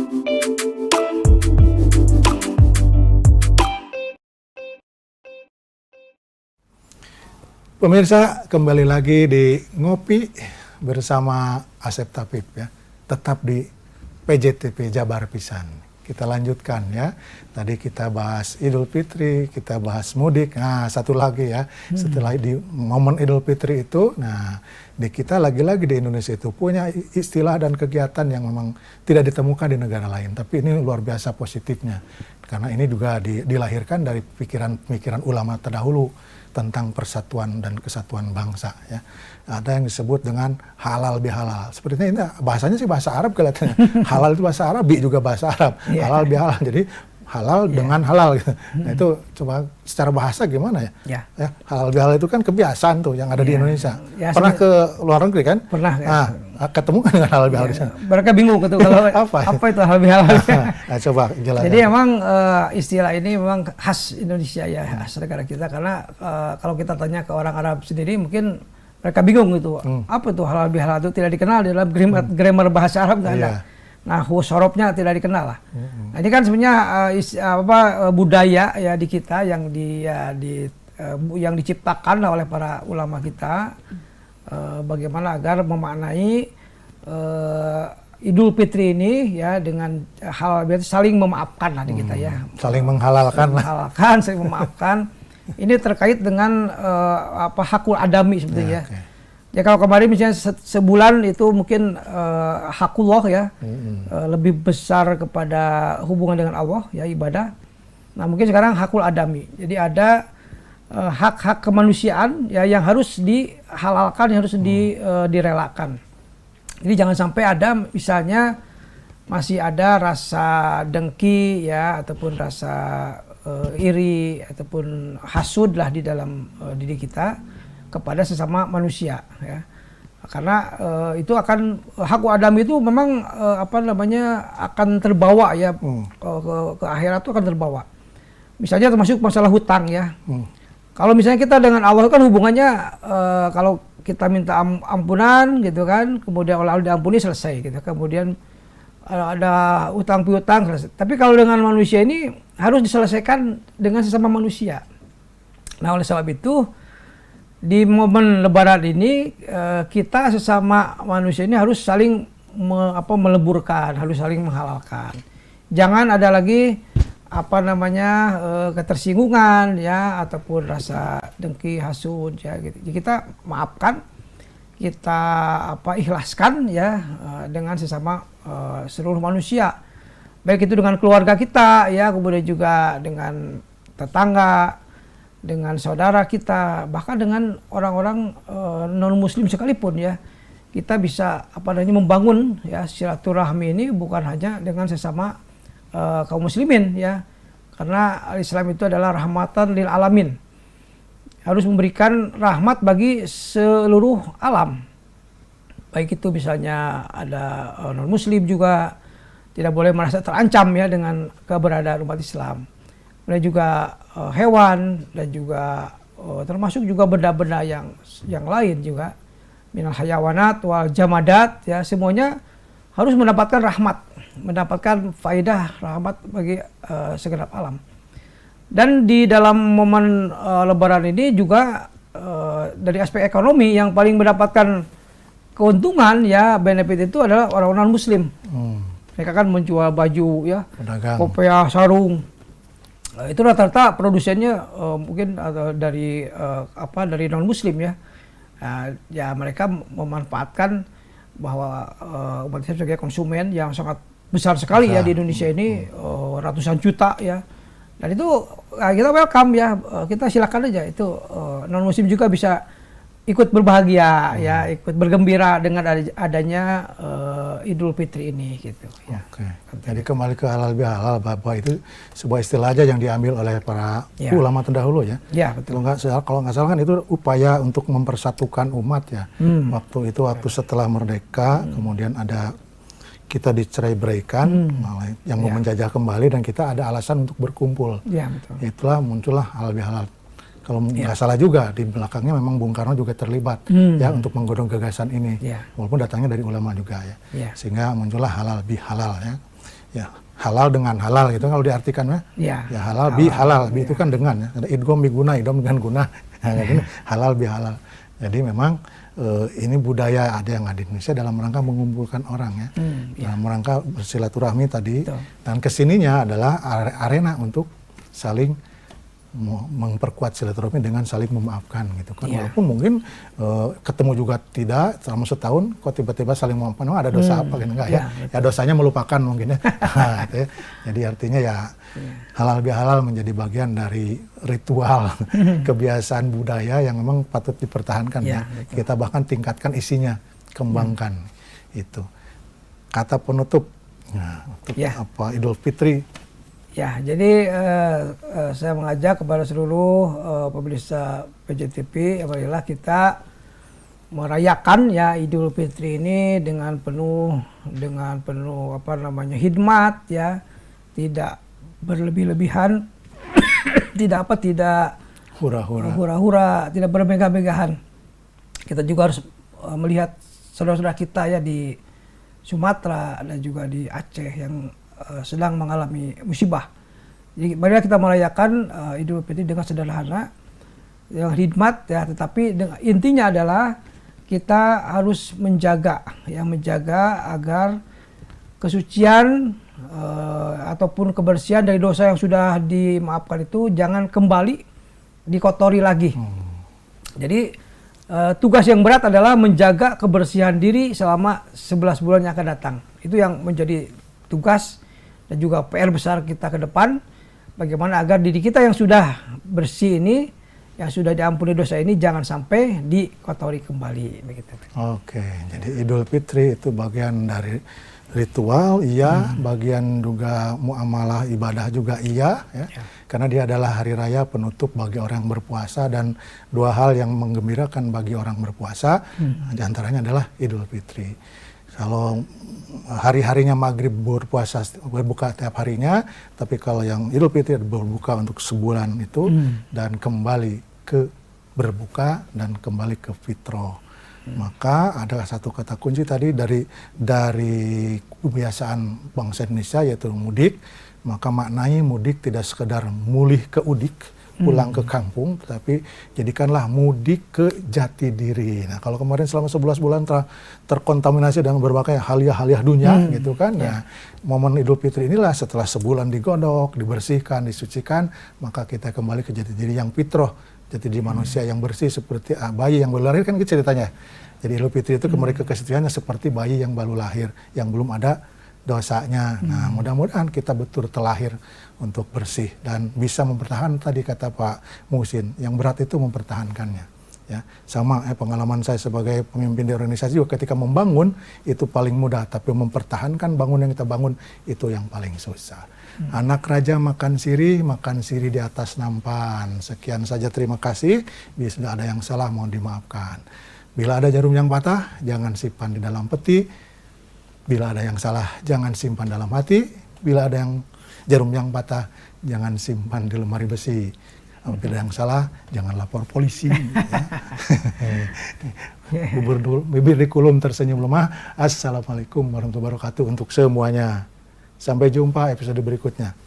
Pemirsa, kembali lagi di Ngopi bersama Asep Tapip ya. Tetap di PJTP Jabar Pisan. Kita lanjutkan ya. Tadi kita bahas Idul Fitri, kita bahas mudik. Nah, satu lagi ya. Setelah di momen Idul Fitri itu, nah di kita lagi-lagi di Indonesia itu punya istilah dan kegiatan yang memang tidak ditemukan di negara lain. Tapi ini luar biasa positifnya. Karena ini juga dilahirkan dari pikiran-pikiran ulama terdahulu tentang persatuan dan kesatuan bangsa ya. Ada yang disebut dengan halal bihalal. Sepertinya ini bahasanya sih bahasa Arab kelihatannya. Halal itu bahasa Arab, bi juga bahasa Arab. Halal bihalal. Jadi halal dengan halal gitu. Nah itu coba secara bahasa gimana ya? Ya halal bihalal itu kan kebiasaan tuh yang ada di Indonesia. Pernah ke luar negeri kan? Pernah. Nah, ketemu kan dengan halal bihalal di sana? Mereka bingung gitu kalau apa itu halal bihalal. Nah, coba jelaskan. Jadi emang istilah ini memang khas Indonesia ya, khas negara kita karena kalau kita tanya ke orang Arab sendiri mungkin mereka bingung gitu. Apa itu halal bihalal itu tidak dikenal di dalam grammar bahasa Arab nggak ada. Nah, sorobnya tidak dikenal lah. Nah, ini kan sebenarnya budaya ya di kita yang yang diciptakan oleh para ulama kita bagaimana agar memaknai Idul Fitri ini ya dengan hal saling memaafkan lah di kita ya. Saling menghalalkan. Saling memaafkan. Ini terkait dengan hakul adami sebetulnya. Ya kalau kemarin misalnya sebulan itu mungkin hakullah ya, lebih besar kepada hubungan dengan Allah ya ibadah. Nah mungkin sekarang hakul adami. Jadi ada hak-hak kemanusiaan ya yang harus dihalalkan, yang harus direlakan. Jadi jangan sampai ada misalnya masih ada rasa dengki ya ataupun rasa iri ataupun hasud lah di dalam diri kita kepada sesama manusia ya, karena itu akan hak adam itu memang akan terbawa ya ke akhirat itu akan terbawa. Misalnya termasuk masalah hutang ya. Kalau misalnya kita dengan Allah kan hubungannya kalau kita minta ampunan gitu kan, kemudian Allah diampuni selesai gitu. Kemudian ada utang piutang selesai. Tapi kalau dengan manusia ini harus diselesaikan dengan sesama manusia. Nah oleh sebab itu di momen Lebaran ini kita sesama manusia ini harus saling meleburkan, harus saling menghalalkan. Jangan ada lagi ketersinggungan ya ataupun rasa dengki, hasud ya gitu. Jadi kita maafkan, kita ikhlaskan ya dengan sesama seluruh manusia. Baik itu dengan keluarga kita ya, kemudian juga dengan tetangga, dengan saudara kita, bahkan dengan orang-orang non muslim sekalipun ya. Kita bisa membangun ya silaturahmi ini bukan hanya dengan sesama kaum muslimin ya. Karena Islam itu adalah rahmatan lil alamin. Harus memberikan rahmat bagi seluruh alam. Baik itu misalnya ada non muslim juga tidak boleh merasa terancam ya dengan keberadaan umat Islam. Dan juga hewan dan juga termasuk juga benda-benda yang lain juga minal hayawanat wal jamadat ya, semuanya harus mendapatkan rahmat, mendapatkan faidah rahmat bagi segenap alam. Dan di dalam momen Lebaran ini juga dari aspek ekonomi yang paling mendapatkan keuntungan ya benefit itu adalah orang-orang muslim. Mereka kan menjual baju ya, kopiah, sarung. Itu rata-rata produsennya mungkin dari non muslim ya. Ya mereka memanfaatkan bahwa umat Islam sebagai konsumen yang sangat besar sekali ya di Indonesia ini, ratusan juta ya. Dan itu kita welcome ya, kita silakan aja itu non muslim juga bisa ikut berbahagia ya, ikut bergembira dengan adanya Idul Fitri ini gitu ya. Jadi kembali ke halal bihalal, bahwa itu sebuah istilah aja yang diambil oleh para ulama terdahulu ya. Ya betul. Kalau nggak salah kan itu upaya untuk mempersatukan umat ya. Waktu setelah merdeka, kemudian ada kita dicerai-beraikan, yang mau menjajah kembali dan kita ada alasan untuk berkumpul. Ya betul. Itulah muncullah halal bihalal. Kalau nggak salah juga di belakangnya memang Bung Karno juga terlibat ya untuk menggodong gagasan ini, walaupun datangnya dari ulama juga ya, sehingga muncullah halal bihalal ya. ya halal dengan halal gitu kalau diartikan Ya, ya halal bi halal bi itu kan dengan ya ada idgham bi guna idgham dengan guna halal bi halal. Jadi memang ini budaya ada yang ada di Indonesia dalam rangka mengumpulkan orang ya, dalam rangka bersilaturahmi tadi. Betul. Dan kesininya adalah arena untuk saling memperkuat silaturahmi dengan saling memaafkan gitu kan. Walaupun mungkin ketemu juga tidak selama setahun, kok tiba-tiba saling memaafkan, ada dosa apa gitu enggak ya? Ya dosanya melupakan mungkin ya. Nah, gitu ya. Jadi artinya ya halal bihalal menjadi bagian dari ritual kebiasaan budaya yang memang patut dipertahankan ya. Kita bahkan tingkatkan isinya, kembangkan itu. Kata penutup, nah, untuk apa Idul Fitri. Ya, jadi saya mengajak kepada seluruh pemirsa PJTV, marilah kita merayakan ya Idul Fitri ini dengan penuh apa namanya hikmat ya, tidak berlebih-lebihan, tidak hura-hura, tidak bermegah-megahan. Kita juga harus melihat saudara-saudara kita ya di Sumatera dan juga di Aceh yang sedang mengalami musibah. Jadi marilah kita merayakan Idul Fitri dengan sederhana, yang hikmat ya, tetapi intinya adalah kita harus menjaga agar kesucian ataupun kebersihan dari dosa yang sudah dimaafkan itu jangan kembali dikotori lagi. Jadi tugas yang berat adalah menjaga kebersihan diri selama 11 bulan yang akan datang. Itu yang menjadi tugas dan juga PR besar kita ke depan, bagaimana agar diri kita yang sudah bersih ini, yang sudah diampuni dosa ini jangan sampai dikotori kembali begitu. Oke, jadi Idul Fitri itu bagian dari ritual bagian juga muamalah ibadah juga ya. Karena dia adalah hari raya penutup bagi orang yang berpuasa, dan dua hal yang menggembirakan bagi orang berpuasa di antaranya adalah Idul Fitri. Kalau hari-harinya maghrib berbuka tiap harinya, tapi kalau yang Idul Fitri berbuka untuk sebulan itu dan kembali ke berbuka dan kembali ke fitrah. Maka ada satu kata kunci tadi dari kebiasaan bangsa Indonesia yaitu mudik. Maka maknanya mudik tidak sekedar mulih ke udik, pulang ke kampung, tetapi jadikanlah mudik ke jati diri. Nah, kalau kemarin selama 11 bulan terkontaminasi dengan berbagai haliah-haliah dunia gitu kan. Nah, momen Idul Fitri inilah setelah sebulan digodok, dibersihkan, disucikan, maka kita kembali ke jati diri yang fitrah, jati diri manusia yang bersih seperti bayi yang baru lahir kan gitu ceritanya. Jadi Idul Fitri itu kembali ke kesuciannya seperti bayi yang baru lahir, yang belum ada dosanya. Nah, mudah-mudahan kita betul terlahir untuk bersih dan bisa mempertahankan tadi kata Pak Muhsin, yang berat itu mempertahankannya. Ya, sama pengalaman saya sebagai pemimpin di organisasi juga, ketika membangun itu paling mudah, tapi mempertahankan bangun yang kita bangun itu yang paling susah. Anak raja makan siri di atas nampan. Sekian saja, terima kasih. Bila ada yang salah mohon dimaafkan. Bila ada jarum yang patah, jangan simpan di dalam peti. Bila ada yang salah, jangan simpan dalam hati. Bila ada yang jarum yang patah, jangan simpan di lemari besi. Bila yang salah, jangan lapor polisi. Bibir di kulum tersenyum lemah. Assalamualaikum warahmatullahi wabarakatuh untuk semuanya. Sampai jumpa episode berikutnya.